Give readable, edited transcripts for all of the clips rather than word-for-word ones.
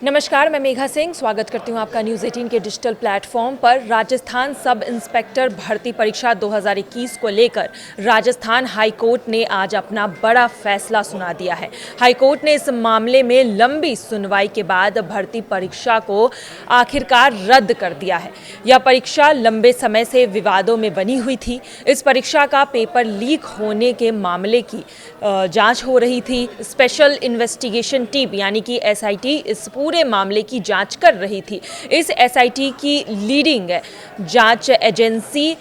नमस्कार, मैं मेघा सिंह स्वागत करती हूं आपका न्यूज़ 18 के डिजिटल प्लेटफॉर्म पर। राजस्थान सब इंस्पेक्टर भर्ती परीक्षा 2021 को लेकर राजस्थान हाईकोर्ट ने आज अपना बड़ा फैसला सुना दिया है। हाईकोर्ट ने इस मामले में लंबी सुनवाई के बाद भर्ती परीक्षा को आखिरकार रद्द कर दिया है। यह परीक्षा लंबे समय से विवादों में बनी हुई थी। इस परीक्षा का पेपर लीक होने के मामले की जांच हो रही थी। स्पेशल इन्वेस्टिगेशन टीम यानी कि SIT इस पूरे मामले की जांच कर रही थी। इस SIT की लीडिंग जांच एजेंसी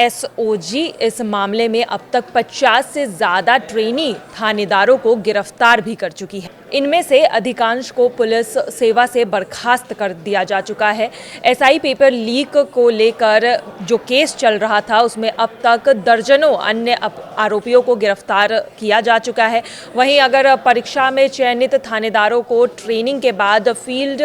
SOG इस मामले में अब तक 50 से ज़्यादा ट्रेनी थानेदारों को गिरफ्तार भी कर चुकी है। इनमें से अधिकांश को पुलिस सेवा से बर्खास्त कर दिया जा चुका है। SI पेपर लीक को लेकर जो केस चल रहा था उसमें अब तक दर्जनों अन्य आरोपियों को गिरफ्तार किया जा चुका है। वहीं अगर परीक्षा में चयनित थानेदारों को ट्रेनिंग के बाद फील्ड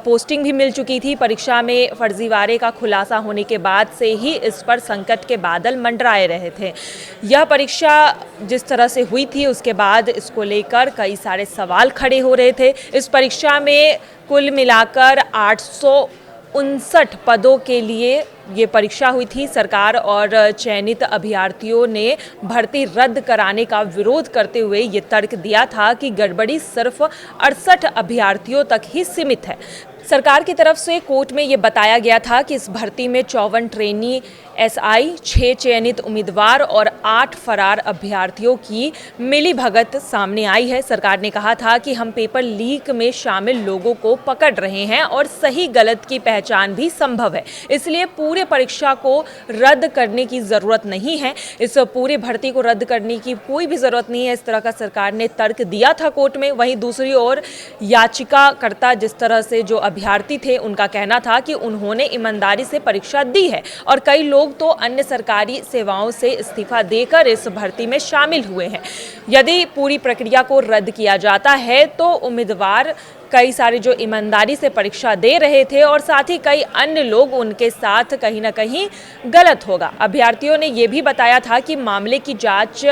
पोस्टिंग भी मिल चुकी थी। परीक्षा में फर्जीवाड़े का खुलासा होने के बाद से ही इस पर संकट के बादल मंडराए रहे थे। यह परीक्षा जिस तरह से हुई थी उसके बाद इसको लेकर कई सारे सवाल खड़े हो रहे थे। इस परीक्षा में कुल मिलाकर 859 पदों के लिए ये परीक्षा हुई थी। सरकार और चयनित अभ्यर्थियों ने भर्ती रद्द कराने का विरोध करते हुए ये तर्क दिया था कि गड़बड़ी सिर्फ 68 अभ्यर्थियों तक ही सीमित है। सरकार की तरफ से कोर्ट में ये बताया गया था कि इस भर्ती में 54 ट्रेनी SI, 6 चयनित उम्मीदवार और 8 फरार अभ्यर्थियों की मिलीभगत सामने आई है। सरकार ने कहा था कि हम पेपर लीक में शामिल लोगों को पकड़ रहे हैं और सही गलत की पहचान भी संभव है, इसलिए पूरे परीक्षा को रद्द करने की ज़रूरत नहीं है। इस पूरे भर्ती को रद्द करने की कोई भी ज़रूरत नहीं है, इस तरह का सरकार ने तर्क दिया था कोर्ट में। वहीं दूसरी ओर याचिकाकर्ता जिस तरह से जो अभ्यर्थी थे उनका कहना था कि उन्होंने ईमानदारी से परीक्षा दी है और कई लोग तो अन्य सरकारी सेवाओं से इस्तीफा देकर इस भर्ती में शामिल हुए हैं। यदि पूरी प्रक्रिया को रद्द किया जाता है तो उम्मीदवार कई सारे जो ईमानदारी से परीक्षा दे रहे थे और साथ ही कई अन्य लोग उनके साथ कहीं ना कहीं गलत होगा। अभ्यर्थियों ने यह भी बताया था कि मामले की जांच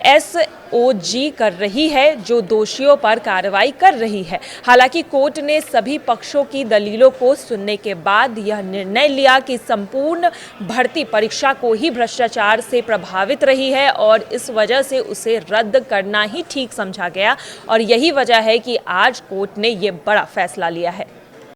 SOG कर रही है जो दोषियों पर कार्रवाई कर रही है। हालांकि कोर्ट ने सभी पक्षों की दलीलों को सुनने के बाद यह निर्णय लिया कि संपूर्ण भर्ती परीक्षा को ही भ्रष्टाचार से प्रभावित रही है और इस वजह से उसे रद्द करना ही ठीक समझा गया और यही वजह है कि आज कोर्ट ने ये बड़ा फैसला लिया है।